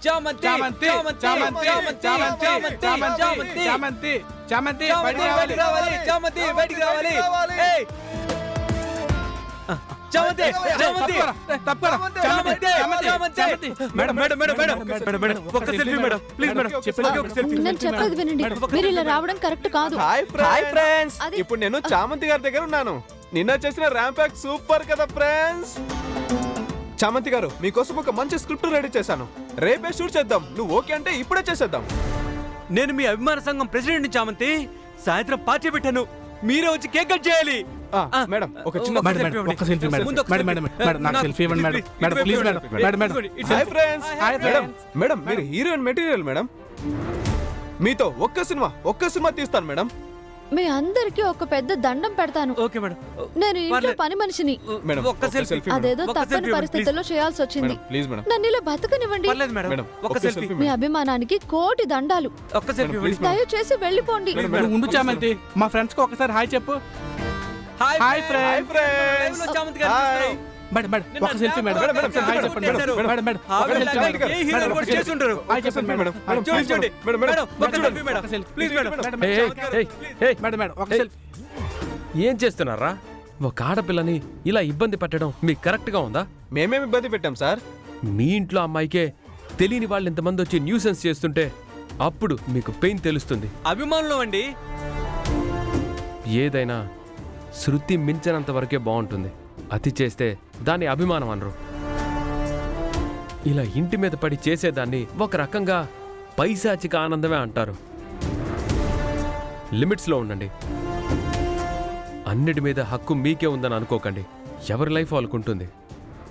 చామంతి చామంతి చామంతి చామంతి చామంతి చామంతి చామంతి బయటికి రావాలి చామంతి బయటికి రావాలి ఏయ్ చామంతి చామంతి తప్పరా చామంతి చామంతి madam madam madam madam madam ఒక్క సెల్ఫీ మేడం ప్లీజ్ మేడం చెప్పండి ఒక సెల్ఫీ నేను చెప్పేది వినండి, మీరు ఇలా రావడం కరెక్ట్ కాదు. హాయ్ ఫ్రెండ్స్, ఇప్పుడు నేను చామంతి గారి దగ్గర ఉన్నాను. నిన్న చేసిన ర్యాంప్ ప్యాక్ సూపర్ కదా ఫ్రెండ్స్. చామంతి గారు, మీకోసం ఒక మంచి స్క్రిప్ట్ రెడీ చేశాను. రేపే షూట్ చేద్దాం. నువ్వు ఓకే అంటే ఇప్పుడే చేసేద్దాం. నేను మీ అభిమాన సంఘం ప్రెసిడెంట్ చామంతి. సాయంత్రం పార్టీ పెట్టాను, మీరే వచ్చి కేక్ కట్ చేయాలి. మేడం ఒక చిన్న ఒక selfie madam madam madam madam నాకు సెల్ఫీ ఇవ్వండి madam madam please madam madam madam hi friends. Madam madam మీరు హీరోయిన్ మెటీరియల్ మేడం. మీతో ఒక్క సినిమా తీస్తాను మేడం. మీ అందరికి ఒక పెద్ద దండం పెడతాను. Okay madam. నేను ఇంట్లో పని మనిషిని. మేడం ఒక్క సెల్ఫీ. అదేదో తప్పని పరిస్థితుల్లో చేయాల్సి వచ్చింది. Please madam. నన్ను ఇలా బతకనివ్వండి. పర్లేదు మేడం. ఒక్క సెల్ఫీ. మీ అభిమానానికి కోటి దండాలు. ఒక్క సెల్ఫీ. దయచేసి వెళ్ళిపోండి. ఉండు చామంతి, మా ఫ్రెండ్స్ కి ఒకసారి హాయ్ చెప్పు. Hi friends. చామంతి గారు. మేడం మేడం ఒక సెల్ఫీ మేడం మేడం హాయ్ చెప్పండి మేడం మేడం మేడం ఒక సెల్ఫీ మేడం ఏ హీరో కూడా చేస్తుంటారు. హాయ్ చెప్పండి మేడం చూడండి మేడం ఒక్క selfie madam please madam. Madam madam ఒక సెల్ఫీ. ఏం చేస్తున్నారా? ఒక ఆడపిల్లని ఇలా ఇబ్బంది పెట్టడం మీకు కరెక్ట్ గా ఉందా? మేమేమి ఇబ్బంది పెట్టాం సార్? మీ ఇంట్లో అమ్మాయికే తెలియని వాళ్ళు ఇంతమంది వచ్చి న్యూసెన్స్ చేస్తుంటే అప్పుడు మీకు పెయిన్ తెలుస్తుంది. అభిమానులు అండి. ఏదైనా శృతి మించినంత వరకే బాగుంటుంది. అతి చేస్తే దాన్ని అభిమానం అనరు. ఇలా ఇంటి మీద పడి చేసేదాన్ని ఒక రకంగా పైశాచిక ఆనందమే అంటారు. లిమిట్స్లో ఉండండి. అన్నిటి మీద హక్కు మీకే ఉందని అనుకోకండి. ఎవరి లైఫ్ వాళ్ళకుంటుంది.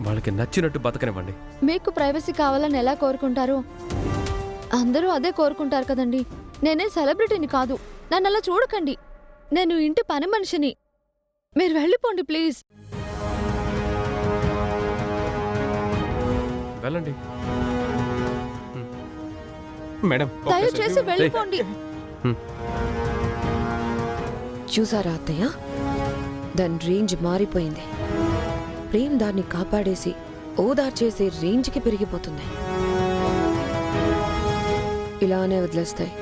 వాళ్ళకి నచ్చినట్టు బతకనివ్వండి. మీకు ప్రైవసీ కావాలని ఎలా కోరుకుంటారు? అందరూ అదే కోరుకుంటారు కదండి. నేనే సెలబ్రిటీని కాదు, నన్ను అలా చూడకండి. నేను ఇంటి పని మనిషిని. మీరు వెళ్ళిపోండి ప్లీజ్. వెళ్ళండి మేడం. దయచేసి వెళ్ళిపోండి. చూసారా అత్తయ్య, దాని రేంజ్ మారిపోయింది. ప్రేమ్ దాన్ని కాపాడేసి ఓదార్చేసే రేంజ్కి పెరిగిపోతుంది. ఇలానే వదిలేస్తాయి.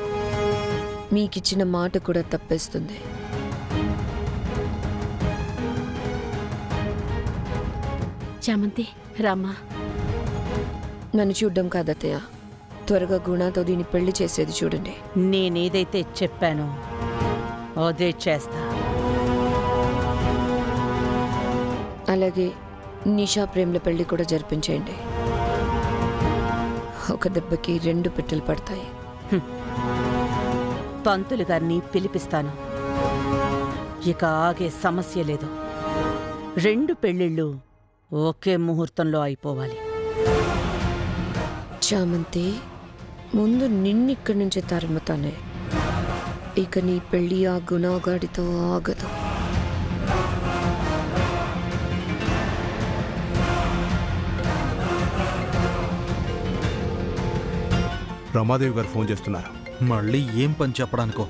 మీకిచ్చిన మాట కూడా తప్పేస్తుంది. చామంతి రామ్మా. నన్ను చూడ్డం కాదత్తయ్య, త్వరగా గుణాతో దీన్ని పెళ్లి చేసేది చూడండి. నేనేదైతే చెప్పానో అదే చేస్తా. అలాగే నిషా ప్రేమ్ల పెళ్లి కూడా జరిపించేయండి. ఒక దెబ్బకి 2 పిట్టలు పడతాయి. పంతులు గారిని పిలిపిస్తాను. ఇక ఆగే సమస్య లేదు. 2 పెళ్ళిళ్ళు ఒకే ముహూర్తంలో అయిపోవాలి. చామంతి, ముందు నిన్నిక్కడి నుంచి తరుముతానే. ఇక నీ పెళ్లి ఆ గుణాగాడితో ఆగదు. రమాదేవి గారు ఫోన్ చేస్తున్నారు. మళ్ళీ ఏం పని చెప్పడానికో.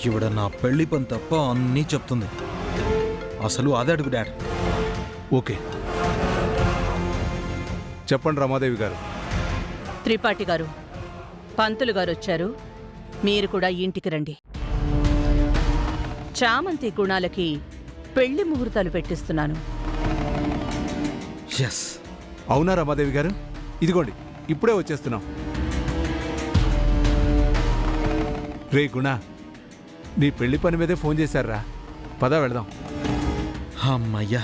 ఇవిడ నా పెళ్లి పని తప్ప అన్నీ చెప్తుంది. అసలు అదే అడుగు డాడ్. ఓకే చెప్పండి రమాదేవి గారు. త్రిపాఠి గారు, పంతులు గారు వచ్చారు. మీరు కూడా ఇంటికి రండి. చామంతి గుణాలకి పెళ్లి ముహూర్తాలు పెట్టిస్తున్నాను. ఎస్. అవునా రమాదేవి గారు? ఇదిగోండి ఇప్పుడే వచ్చేస్తున్నాం. రే గుణ, నీ పెళ్లి పని మీదే ఫోన్ చేశారా? పద వెళదాం. అమ్మయ్యా,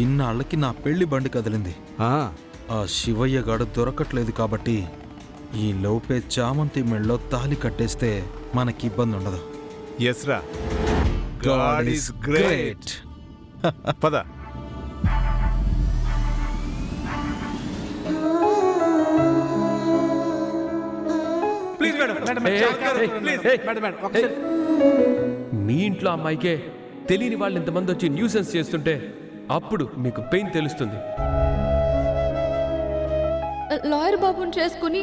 ఇన్నాళ్ళకి నా పెళ్లి బండి కదిలింది. ఆ శివయ్య గాడు దొరకట్లేదు కాబట్టి ఈ లోపే చామంతి మెళ్ళలో తాలి కట్టేస్తే మనకి ఇబ్బంది ఉండదు. ఎస్ రా, గాడ్ ఈస్ గ్రేట్. పద. Please madam. మీ ఇంట్లో అమ్మాయికే తెలియని వాళ్ళు ఇంతమంది వచ్చి న్యూసెన్స్ చేస్తుంటే అప్పుడు మీకు పెయిన్ తెలుస్తుంది. లాయర్ బాబుని చేసుకుని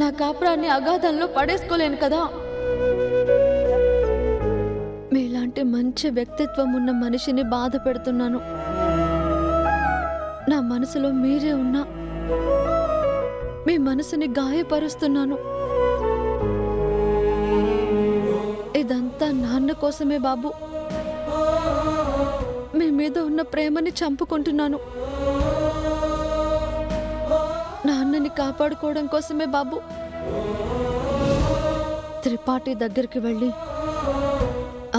నా కాపురాన్ని అగాధంలో పడేసుకోలేను కదా. మీలాంటి మంచి వ్యక్తిత్వం ఉన్న మనిషిని బాధ పెడుతున్నాను. నా మనసులో మీరే ఉన్నా మీ మనసుని గాయపరుస్తున్నాను. ఇదంతా నాన్న కోసమే బాబు. మీ మీద ఉన్న ప్రేమని చంపుకుంటున్నాను. నాన్నని కాపాడుకోవడం కోసమే బాబు. త్రిపాఠి దగ్గరికి వెళ్ళి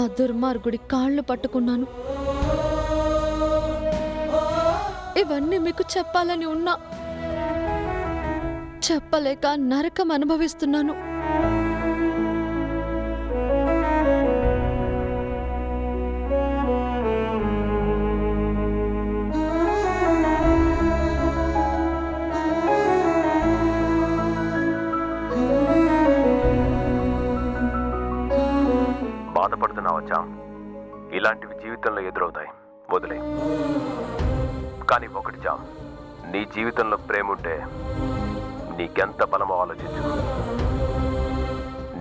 ఆ దుర్మార్గుడి కాళ్ళు పట్టుకున్నాను. ఇవన్నీ మీకు చెప్పాలని ఉన్నా చెప్పలేక నరకం అనుభవిస్తున్నాను. బాధపడుతున్నావచ్చా? ఇలాంటివి జీవితంలో ఎదురవుతాయి, వదిలే. కానీ ఒకటి జామ్, నీ జీవితంలో ప్రేమ ఉంటే నీకెంత బలమో ఆలోచించు.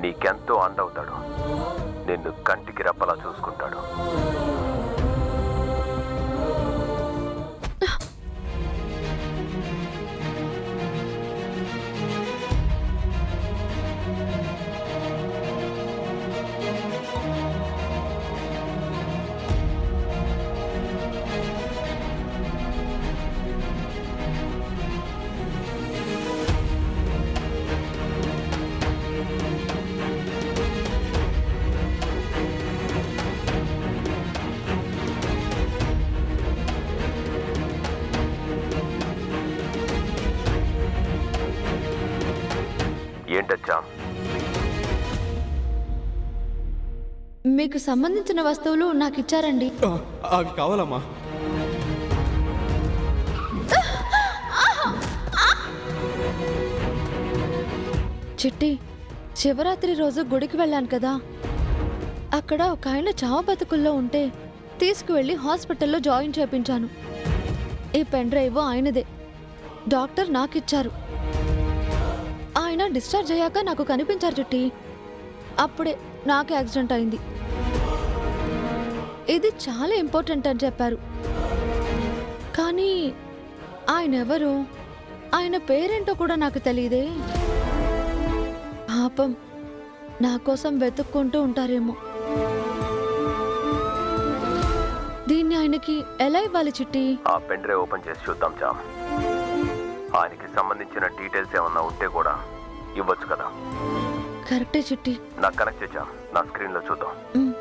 నీకెంతో అండవుతాడు, నిన్ను కంటికి రెప్పలా చూసుకుంటాడు. ఏంటచ్చా? మీకు సంబంధించిన వస్తువులు నాకు ఇచ్చారండి. అవి కావాలమ్మా. చిట్టి, శివరాత్రి రోజు గుడికి వెళ్ళాను కదా, అక్కడ ఒక ఆయన చావు బతుకుల్లో ఉంటే తీసుకువెళ్ళి హాస్పిటల్లో జాయిన్ చేయించాను. ఈ పెన్ డ్రైవ్ ఆయనదే. డాక్టర్ నాకిచ్చారు. ఆయన డిశ్చార్జ్ అయ్యాక నాకు కనిపించారు చిట్టి. అప్పుడే నాకు యాక్సిడెంట్ అయింది. ఇది చాలా ఇంపార్టెంట్ అని చెప్పారు. కానీ ఆయన ఎవరు, ఆయన పేరేంటో కూడా నాకు తెలియదే. పాపం, నా కోసం వెతుక్కుంటూ ఉంటారేమో. దీన్ని ఆయనకి ఎలా ఇవ్వాలి చిట్టి? ఆ పెన్ డ్రైవ్ ఓపెన్ చేసి చూద్దాం చామ్. ఆయనకి సంబంధించిన డీటెయిల్స్ ఏమన్నా ఉంటే కూడా ఇవ్వచ్చు కదా. కరెక్టే చిట్టి. నాకు కనెక్ట్ చేద్దాం, నా స్క్రీన్లో చూద్దాం. ఉమ్.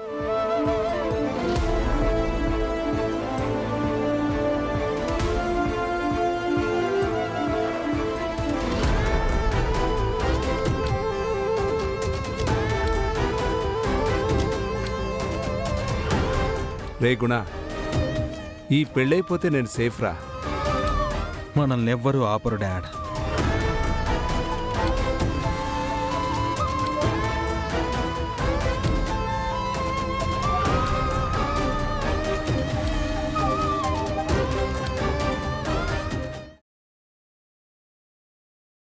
రే గుణ, ఈ పెళ్ళైపోతే నేను సేఫ్ రా. మనల్ని ఎవ్వరూ ఆపరు డాడ్.